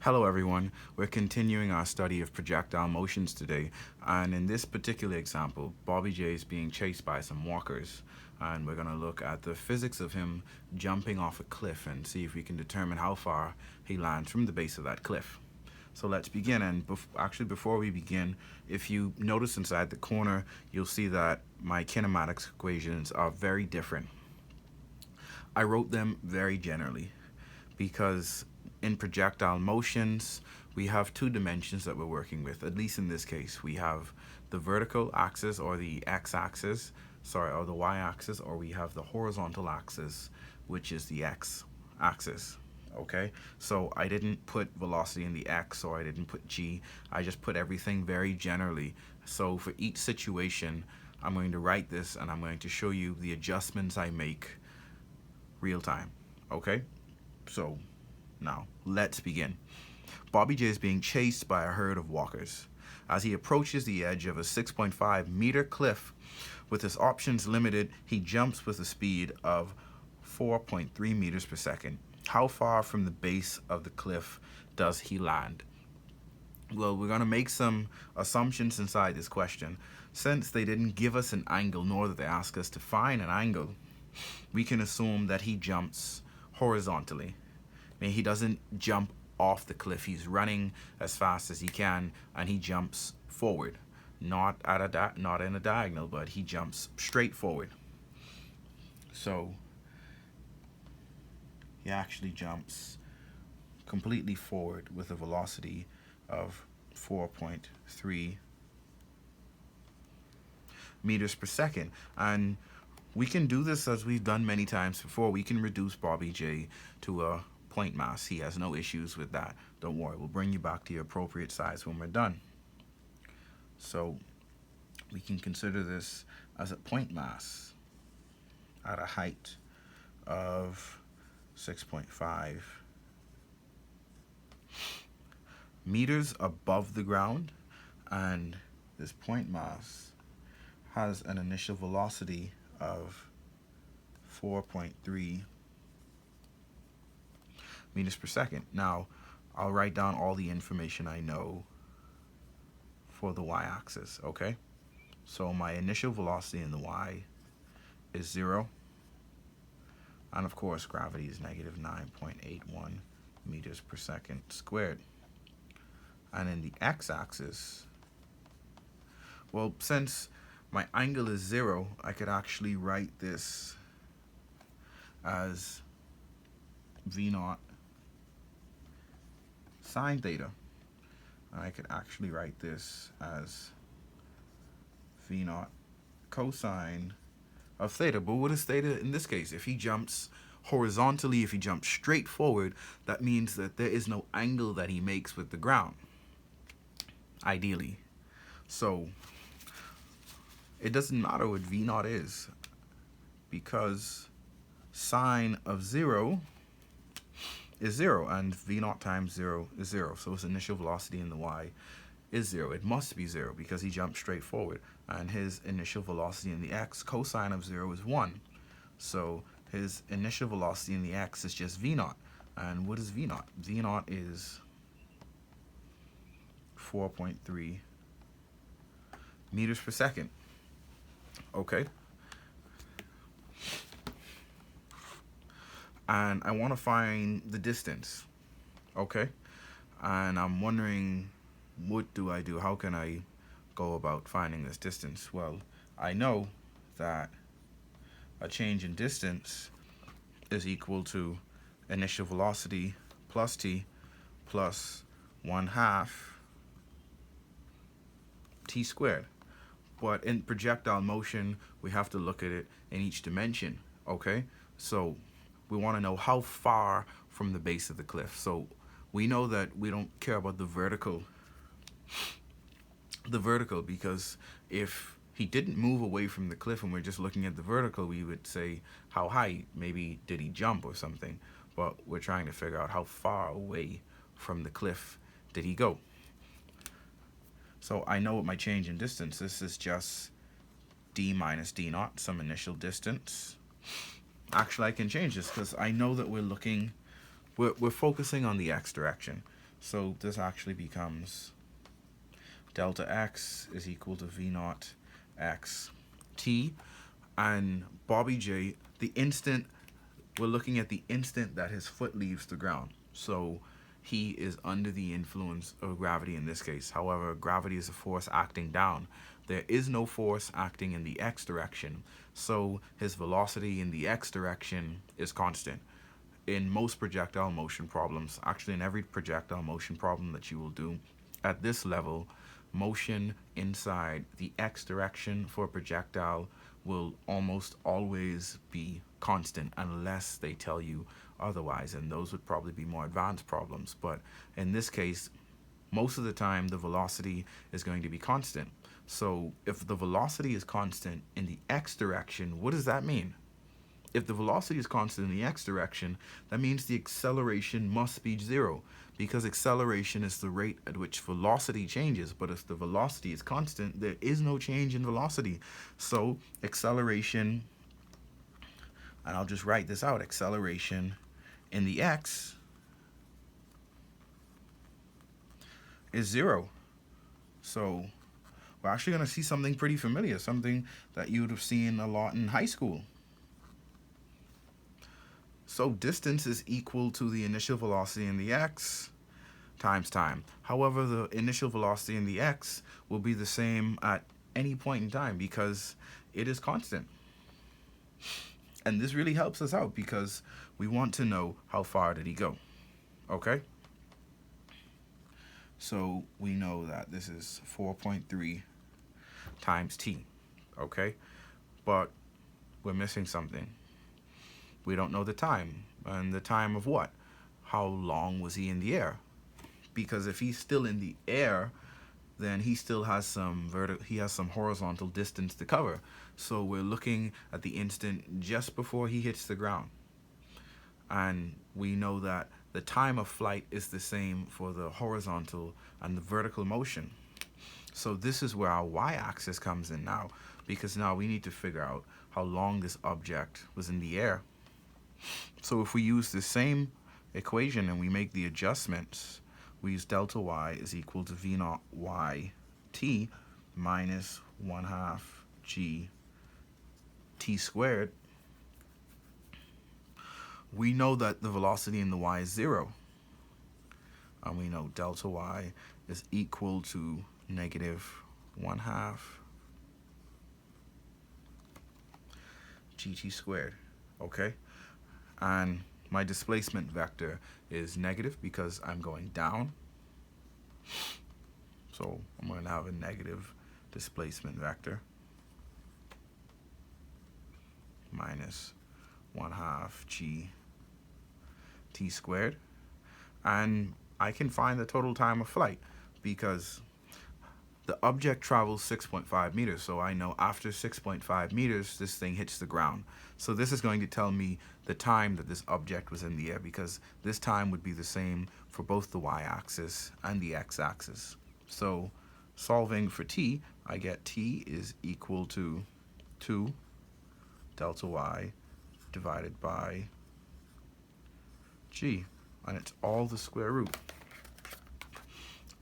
Hello everyone, we're continuing our study of projectile motions today, and in this particular example, Bobby J is being chased by some walkers, and we're going to look at the physics of him jumping off a cliff and see if we can determine how far he lands from the base of that cliff. So let's begin, and actually before we begin, if you notice inside the corner, you'll see that my kinematics equations are very different. I wrote them very generally because in projectile motions, we have two dimensions that we're working with. At least in this case, we have the vertical axis or the x-axis, or the y-axis, or we have the horizontal axis, which is the x-axis. Okay, so I didn't put velocity in the x, or I didn't put g. I just put everything very generally. So for each situation, I'm going to write this and I'm going to show you the adjustments I make real time. Okay, so now let's begin. Bobby J is being chased by a herd of walkers. As he approaches the edge of a 6.5-meter cliff with his options limited, he jumps with a speed of 4.3 meters per second. How far from the base of the cliff does he land? Well, we're going to make some assumptions inside this question. Since they didn't give us an angle, nor did they ask us to find an angle, we can assume that he jumps horizontally. I mean, he doesn't jump off the cliff. He's running as fast as he can, and he jumps forward, not in a diagonal, but he jumps straight forward. So he actually jumps completely forward with a velocity of 4.3 meters per second. And we can do this as we've done many times before. We can reduce Bobby J to a point mass. He has no issues with that. Don't worry, we'll bring you back to your appropriate size when we're done. So we can consider this as a point mass at a height of 6.5 meters above the ground, and this point mass has an initial velocity of 4.3 meters per second. Now, I'll write down all the information I know for the y-axis, okay? So my initial velocity in the y is 0. And of course, gravity is negative 9.81 meters per second squared. And in the x-axis, well, since my angle is 0, I could actually write this as v0 sine theta. I could actually write this as v0 cosine of theta. But what is theta in this case? If he jumps horizontally, if he jumps straight forward, that means that there is no angle that he makes with the ground, ideally. So it doesn't matter what v0 is, because sine of 0 is 0, and v0 times 0 is 0. So his initial velocity in the y is 0. It must be 0 because he jumped straight forward. And his initial velocity in the x, cosine of 0, is 1. So his initial velocity in the x is just v0. And what is v0? v0 is 4.3 meters per second. Okay. And I want to find the distance. Okay. And I'm wondering, what do I do? How can I go about finding this distance? Well, I know that a change in distance is equal to initial velocity plus t plus 1/2 t squared. But in projectile motion, we have to look at it in each dimension, okay? So we want to know how far from the base of the cliff. So we know that we don't care about the vertical because if he didn't move away from the cliff and we're just looking at the vertical, we would say how high, maybe did he jump or something, but we're trying to figure out how far away from the cliff did he go. So I know what my change in distance, this is just d minus d0, some initial distance. Actually, I can change this because I know that we're focusing on the x direction. So this actually becomes delta x is equal to v naught x t. And Bobby J, the instant, we're looking at the instant that his foot leaves the ground. So he is under the influence of gravity in this case. However, gravity is a force acting down. There is no force acting in the x direction, so his velocity in the x direction is constant. In most projectile motion problems, actually in every projectile motion problem that you will do at this level, motion inside the x direction for a projectile will almost always be constant unless they tell you otherwise, and those would probably be more advanced problems. But in this case, most of the time the velocity is going to be constant. So if the velocity is constant in the x direction, what does that mean? If the velocity is constant in the x direction, that means the acceleration must be zero, because acceleration is the rate at which velocity changes. But if the velocity is constant, there is no change in velocity. So acceleration, and I'll just write this out, acceleration in the x is zero. So we're actually going to see something pretty familiar, something that you would have seen a lot in high school. So distance is equal to the initial velocity in the x times time. However, the initial velocity in the x will be the same at any point in time because it is constant. And this really helps us out because we want to know how far did he go. Okay? So we know that this is 4.3 times t. Okay? But we're missing something. We don't know the time. And the time of what? How long was he in the air? Because if he's still in the air, then he still has some horizontal distance to cover. So we're looking at the instant just before he hits the ground. And we know that the time of flight is the same for the horizontal and the vertical motion. So this is where our y-axis comes in now, because now we need to figure out how long this object was in the air. So if we use the same equation and we make the adjustments, we use delta y is equal to v naught y t minus 1/2 g t squared. We know that the velocity in the y is 0. And we know delta y is equal to negative 1/2 gt squared. Okay? And my displacement vector is negative because I'm going down. So I'm going to have a negative displacement vector minus 1/2 g t squared. And I can find the total time of flight because the object travels 6.5 meters, so I know after 6.5 meters, this thing hits the ground. So this is going to tell me the time that this object was in the air, because this time would be the same for both the y-axis and the x-axis. So solving for t, I get t is equal to 2 delta y divided by g, and it's all the square root.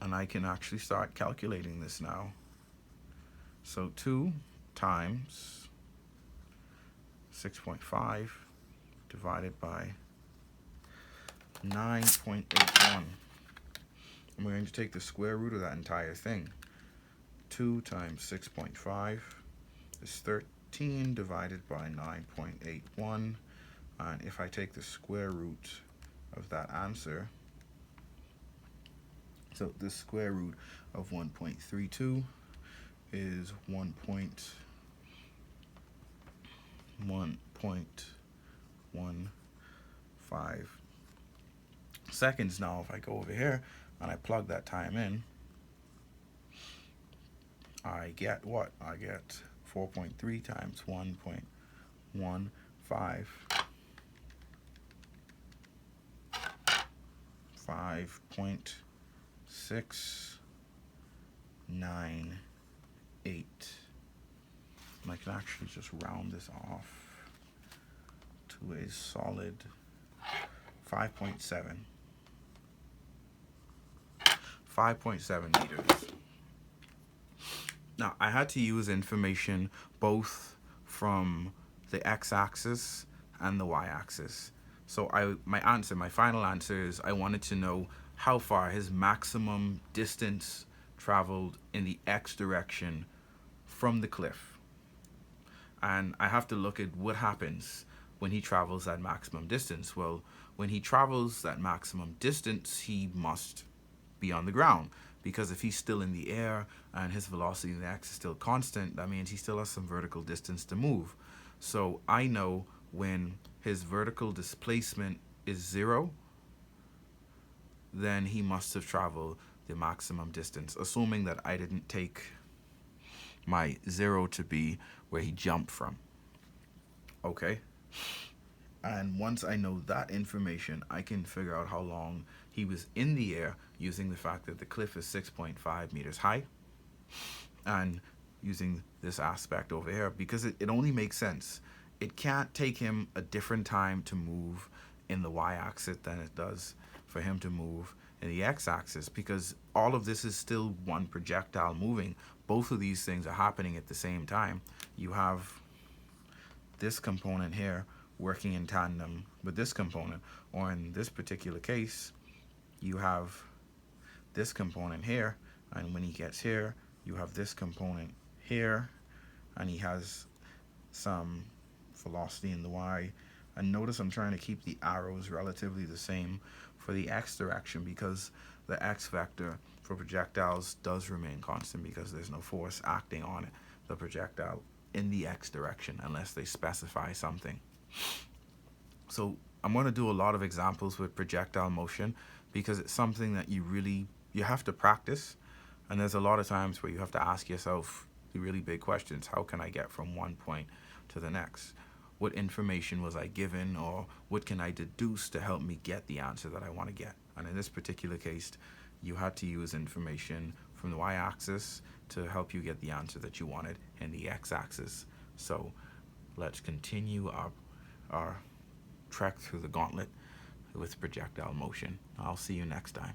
And I can actually start calculating this now. So 2 times 6.5 divided by 9.81. And we're going to take the square root of that entire thing. 2 times 6.5 is 13 divided by 9.81. And if I take the square root of that answer, so the square root of 1.32 is 1.15 seconds. Now if I go over here and I plug that time in, I get what? I get 4.3 times 1.15 5.698. And I can actually just round this off to a solid 5.7. 5.7 meters. Now, I had to use information both from the x-axis and the y-axis. So my final answer is I wanted to know how far his maximum distance traveled in the x direction from the cliff. And I have to look at what happens when he travels that maximum distance. Well, when he travels that maximum distance, he must be on the ground, because if he's still in the air and his velocity in the x is still constant, that means he still has some vertical distance to move. So I know when his vertical displacement is 0, then he must have traveled the maximum distance, assuming that I didn't take my 0 to be where he jumped from. Okay? And once I know that information, I can figure out how long he was in the air using the fact that the cliff is 6.5 meters high, and using this aspect over here, because it only makes sense. It can't take him a different time to move in the y-axis than it does for him to move in the x-axis, because all of this is still one projectile moving. Both of these things are happening at the same time. You have this component here working in tandem with this component, or in this particular case, you have this component here, and when he gets here, you have this component here, and he has some velocity in the y. And notice I'm trying to keep the arrows relatively the same for the x direction, because the x vector for projectiles does remain constant because there's no force acting on the projectile in the x direction unless they specify something. So I'm going to do a lot of examples with projectile motion because it's something that you have to practice, and there's a lot of times where you have to ask yourself the really big questions. How can I get from one point to the next? What information was I given, or what can I deduce to help me get the answer that I want to get? And in this particular case, you had to use information from the y-axis to help you get the answer that you wanted in the x-axis. So let's continue our trek through the gauntlet with projectile motion. I'll see you next time.